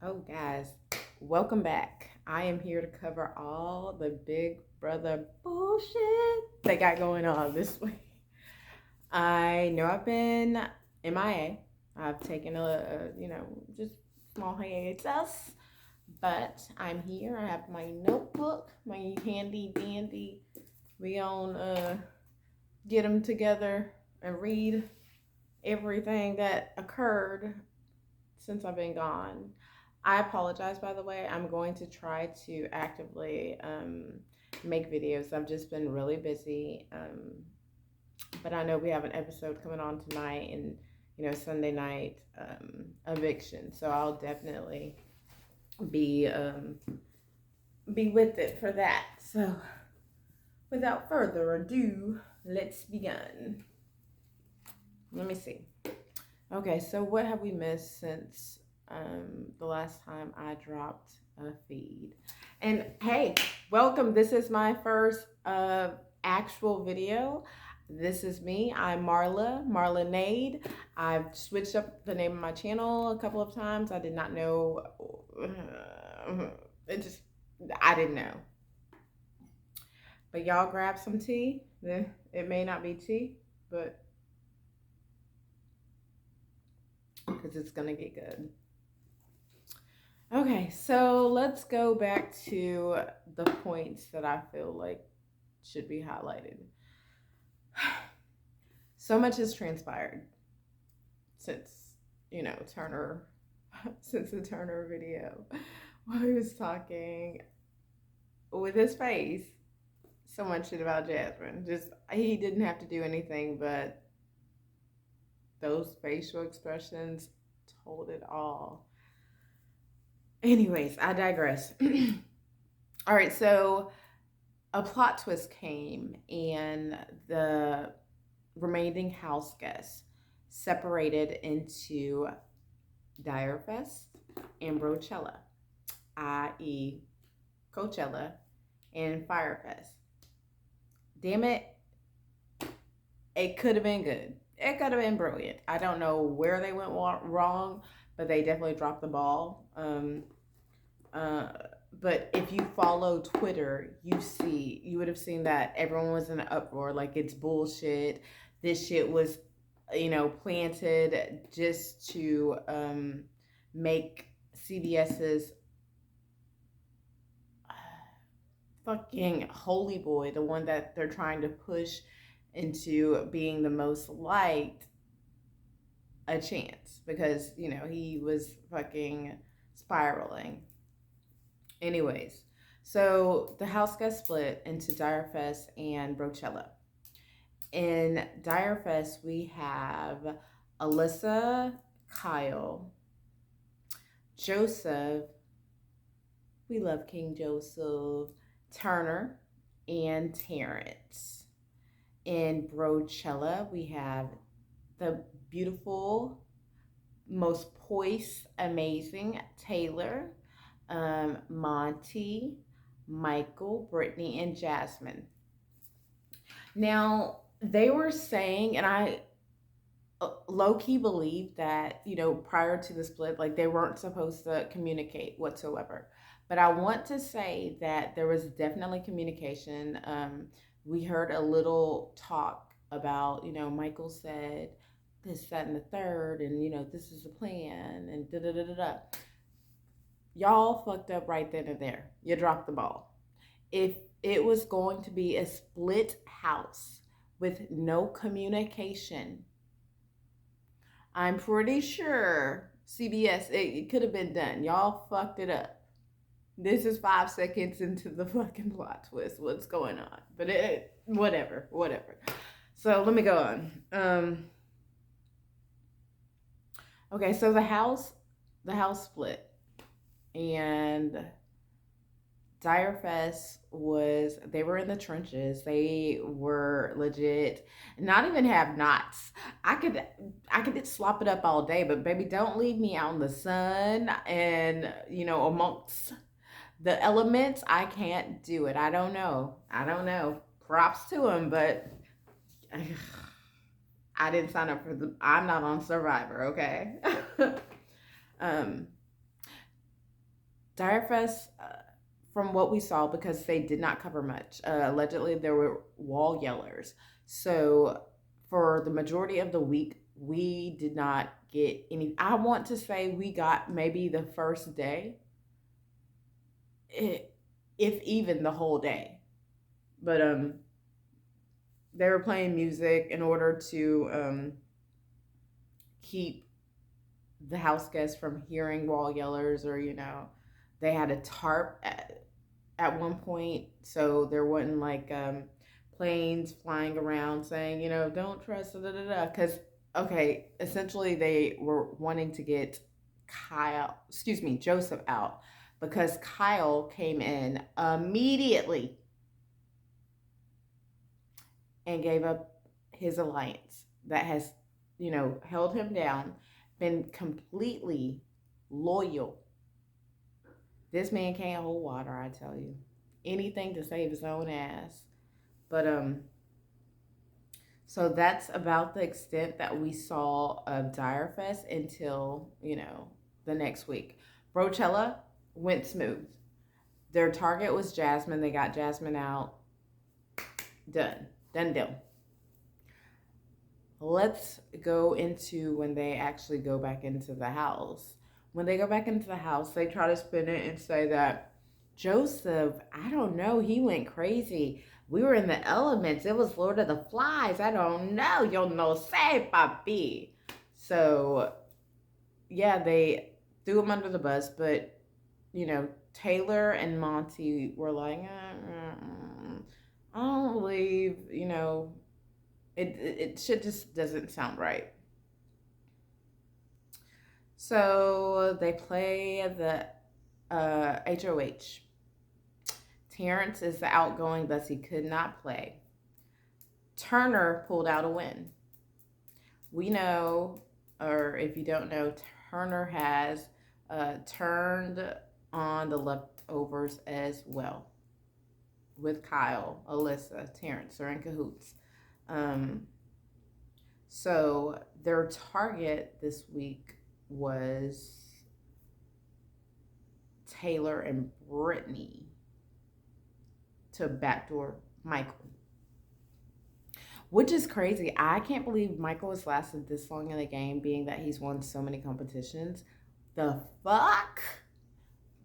Oh, guys, welcome back. I am here to cover all the Big Brother bullshit they got going on this week. I know I've been MIA. I've taken just small hiatus, but I'm here. I have my notebook, my handy dandy. We on get them together and read everything that occurred since I've been gone. I apologize, by the way. I'm going to try to actively make videos. I've just been really busy. But I know we have an episode coming on tonight and, Sunday night eviction. So I'll definitely be be with it for that. So without further ado, let's begin. Let me see. Okay, so what have we missed since the last time I dropped a feed? And hey, welcome. This is my first actual video. This is me. I'm Marla Nade. I've switched up the name of my channel a couple of times. I did not know. It just, I didn't know. But y'all grab some tea. It may not be tea, but because it's gonna get good. Okay, so let's go back to the points that I feel like should be highlighted. So much has transpired since, Turner, since the Turner video, while he was talking with his face so much shit about Jasmine. Just, he didn't have to do anything, but those facial expressions told it all. Anyways, I digress. All right, so a plot twist came, and the remaining house guests separated into Dyrefest and Brochella, i.e., Coachella and Firefest. Damn it, it could have been good. It could have been brilliant. I don't know where they went wrong, but they definitely dropped the ball. But if you follow Twitter, you would have seen that everyone was in an uproar, like it's bullshit. This shit was, planted just to make CBS's fucking Holy Boy, the one that they're trying to push into being the most liked, a chance because he was fucking spiraling. Anyways, so the house got split into Dyrefest and Brochella. In Dyrefest, we have Alyssa, Kyle, Joseph. We love King Joseph, Turner, and Terrence. In Brochella, we have the beautiful, most poised, amazing Taylor, Monty, Michael, Brittany, and Jasmine. Now, they were saying, and I low key believe that, prior to the split, like they weren't supposed to communicate whatsoever. But I want to say that there was definitely communication. We heard a little talk about, Michael said this, that, and the third, and, this is the plan, and da da da da da. Y'all fucked up right then and there. You dropped the ball. If it was going to be a split house with no communication, I'm pretty sure CBS, it could have been done. Y'all fucked it up. This is 5 seconds into the fucking plot twist. What's going on? But whatever. So let me go on. Okay, so the house split, and Dyrefest they were in the trenches. They were legit, not even have knots. I could slop it up all day, but baby, don't leave me out in the sun and amongst the elements. I can't do it. I don't know. Props to him, but I didn't sign up for I'm not on Survivor, okay? um Dire Fest, from what we saw, because they did not cover much, allegedly there were wall yellers. So for the majority of the week, we did not get any. I want to say we got maybe the first day, i- if even the whole day. But they were playing music in order to keep the house guests from hearing wall yellers, or they had a tarp at one point, so there wasn't like planes flying around saying, don't trust da da da. Because okay, essentially they were wanting to get Joseph out, because Kyle came in immediately and gave up his alliance that has, held him down, been completely loyal. This man can't hold water, I tell you. Anything to save his own ass. But so that's about the extent that we saw of Dire Fest until, the next week. Brochella went smooth. Their target was Jasmine. They got Jasmine out. Done. Done deal. Let's go into when they actually go back into the house. When they go back into the house, they try to spin it and say that Joseph, I don't know, he went crazy. We were in the elements. It was Lord of the Flies. I don't know. Yo no say, papi. So, yeah, they threw him under the bus, but, Taylor and Monty were like, I don't believe, it shit just doesn't sound right. So they play the HOH. Terrence is the outgoing, thus he could not play. Turner pulled out a win. We know, or if you don't know, Turner has turned on the leftovers as well. With Kyle, Alyssa, Terrence are in cahoots. So their target this week was Taylor and Brittany to backdoor Michael. Which is crazy. I can't believe Michael has lasted this long in the game, being that he's won so many competitions. The fuck?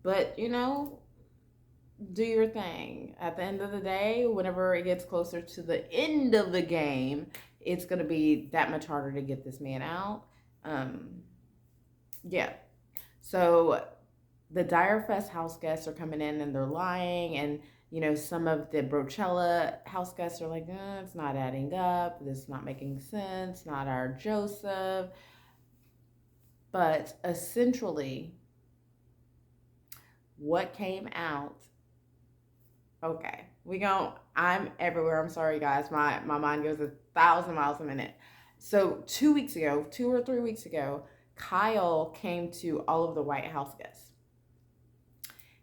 But, do your thing. At the end of the day, whenever it gets closer to the end of the game, it's going to be that much harder to get this man out. Yeah. So the Dire Fest house guests are coming in and they're lying, and some of the Brochella house guests are like, it's not adding up, this is not making sense, not our Joseph. But essentially, what came out, okay, I'm everywhere, I'm sorry guys, my mind goes 1,000 miles a minute. So 2 or 3 weeks ago, Kyle came to all of the White House guests.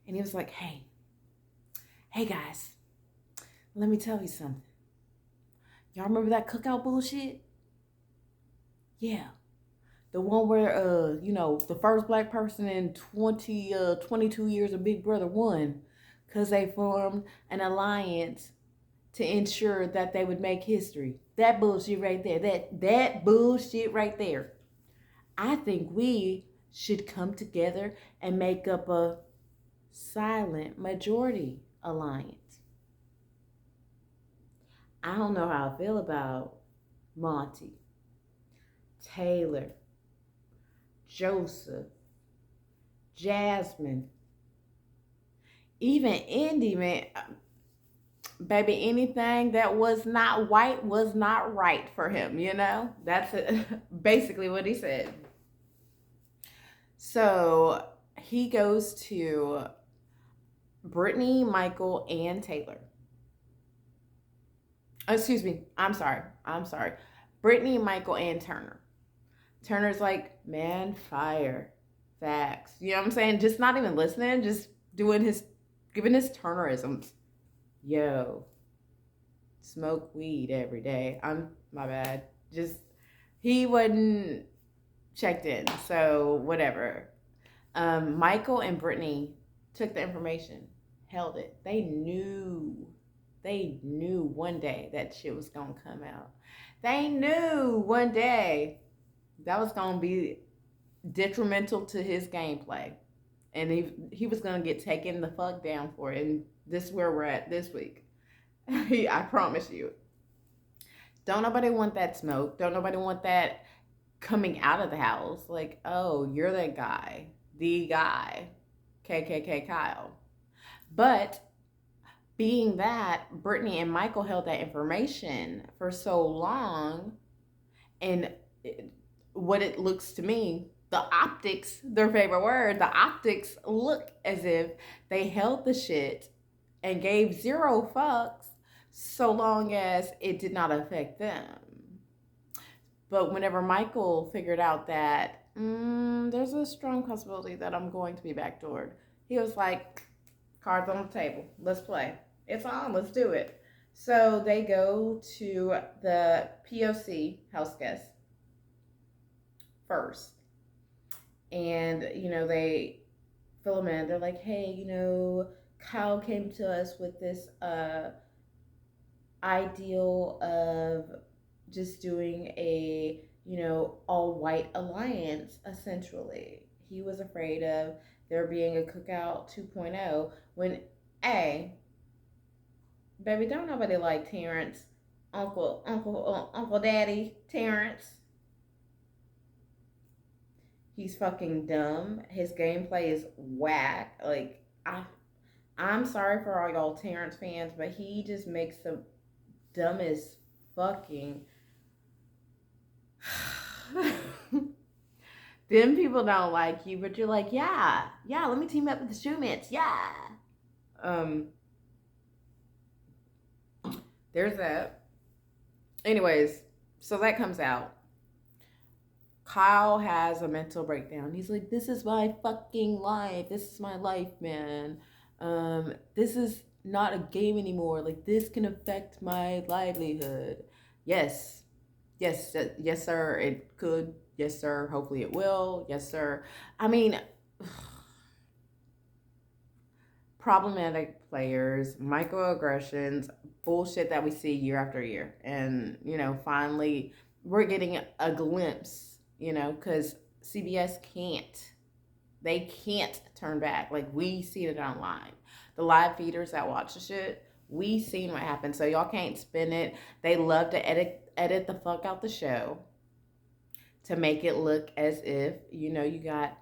And he was like, hey guys, let me tell you something. Y'all remember that cookout bullshit? Yeah. The one where, the first black person in 22 years of Big Brother won because they formed an alliance to ensure that they would make history. That bullshit right there. That bullshit right there. I think we should come together and make up a silent majority alliance. I don't know how I feel about Monty, Taylor, Joseph, Jasmine, even Indy, man. Baby, anything that was not white was not right for him, That's basically what he said. So he goes to Brittany, Michael, and Taylor. Excuse me. I'm sorry. Brittany, Michael, and Turner. Turner's like, man, fire. Facts. You know what I'm saying? Just not even listening, just giving his Turnerisms. Yo, smoke weed every day. My bad. Just, he wasn't checked in, so whatever. Michael and Brittany took the information, held it. They knew one day that shit was gonna come out. They knew one day that was gonna be detrimental to his gameplay. And he was gonna get taken the fuck down for it. And this is where we're at this week. I promise you. Don't nobody want that smoke. Don't nobody want that coming out of the house. Like, oh, you're that guy. The guy. KKK Kyle. But being that Brittany and Michael held that information for so long, and what it looks to me, the optics, their favorite word, the optics look as if they held the shit and gave zero fucks so long as it did not affect them. But whenever Michael figured out that there's a strong possibility that I'm going to be backdoored, he was like, cards on the table, let's play. It's on, let's do it. So they go to the POC house guest first. And, they fill them in. They're like, hey, Kyle came to us with this ideal of just doing a, all white alliance, essentially. He was afraid of there being a Cookout 2.0 when, baby, don't nobody like Terrence, Uncle Daddy Terrence. He's fucking dumb. His gameplay is whack. Like, I'm sorry for all y'all Terrence fans, but he just makes the dumbest fucking. Then people don't like you, but you're like, yeah, let me team up with the Shumits, yeah. There's that. Anyways, so that comes out. Kyle has a mental breakdown. He's like, this is my fucking life. This is my life, man. This is not a game anymore. Like, this can affect my livelihood. Yes, sir, it could. Yes, sir, hopefully it will. Yes, sir. I mean, problematic players, microaggressions, bullshit that we see year after year. And, finally, we're getting a glimpse, because CBS they can't turn back. Like, we see it online. The live feeders that watch the shit, we seen what happened. So y'all can't spin it. They love to edit the fuck out the show to make it look as if, you got,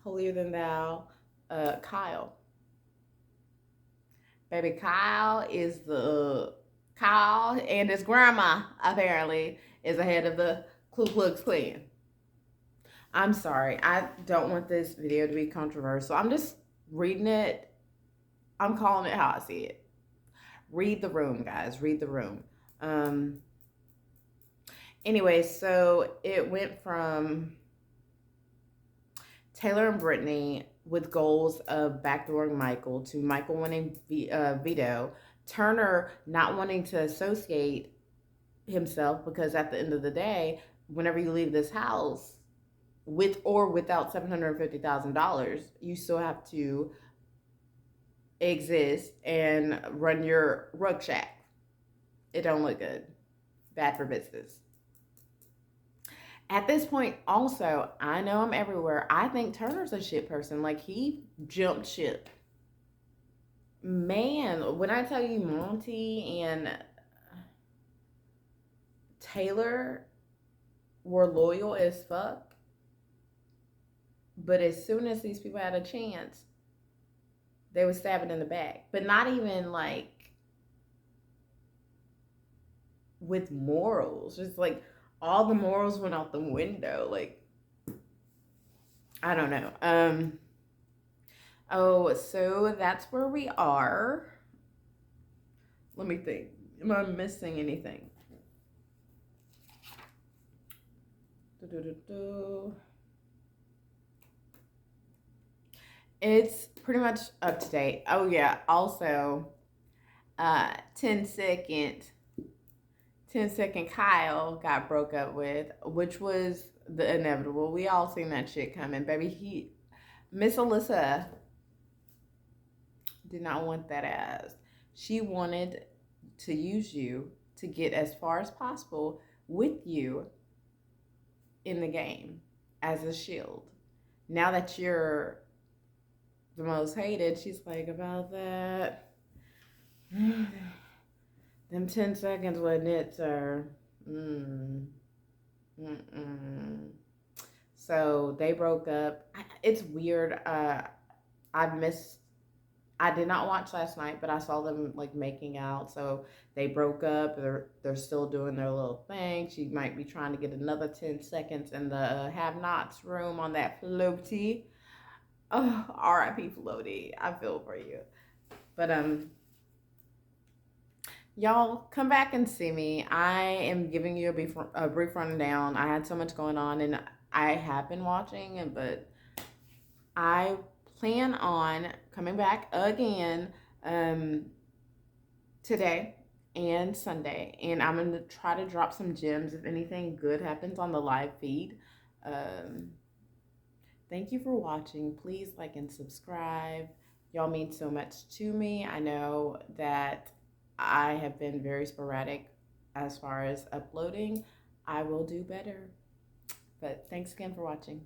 holier than thou, Kyle. Baby, Kyle and his grandma, apparently, is ahead of the Ku Klux Klan. I'm sorry. I don't want this video to be controversial. I'm just reading it. I'm calling it how I see it. Read the room, guys. Read the room. Anyway, so it went from Taylor and Brittany with goals of backdooring Michael to Michael wanting veto, Turner not wanting to associate himself because at the end of the day, whenever you leave this house, with or without $750,000, you still have to exist and run your rug shack. It don't look good. Bad for business. At this point, also, I know I'm everywhere. I think Turner's a shit person. Like, he jumped ship. Man, when I tell you Monty and Taylor were loyal as fuck, but as soon as these people had a chance, they would stab it in the back. But not even, like, with morals. Just, like, all the morals went out the window. Like, I don't know. So that's where we are. Let me think. Am I missing anything? It's pretty much up to date. Oh yeah, also 10 second Kyle got broke up with, which was the inevitable. We all seen that shit coming, baby. Miss Alyssa did not want that as. She wanted to use you to get as far as possible with you in the game as a shield. Now that you're the most hated, she's like, about that. Them 10 seconds wasn't it, sir? Mm-mm. So they broke up. It's weird. I missed. I did not watch last night, but I saw them like making out. So they broke up. They're still doing their little thing. She might be trying to get another 10 seconds in the have-nots room on that floaty. Oh, R.I.P. Floaty. I feel for you. But y'all come back and see me. I am giving you a brief rundown. I had so much going on, and I have been watching, but I plan on coming back again today and Sunday, and I'm gonna try to drop some gems if anything good happens on the live feed. Um, Thank you for watching. Please like and subscribe. Y'all mean so much to me. I know that I have been very sporadic as far as uploading. I will do better. But thanks again for watching.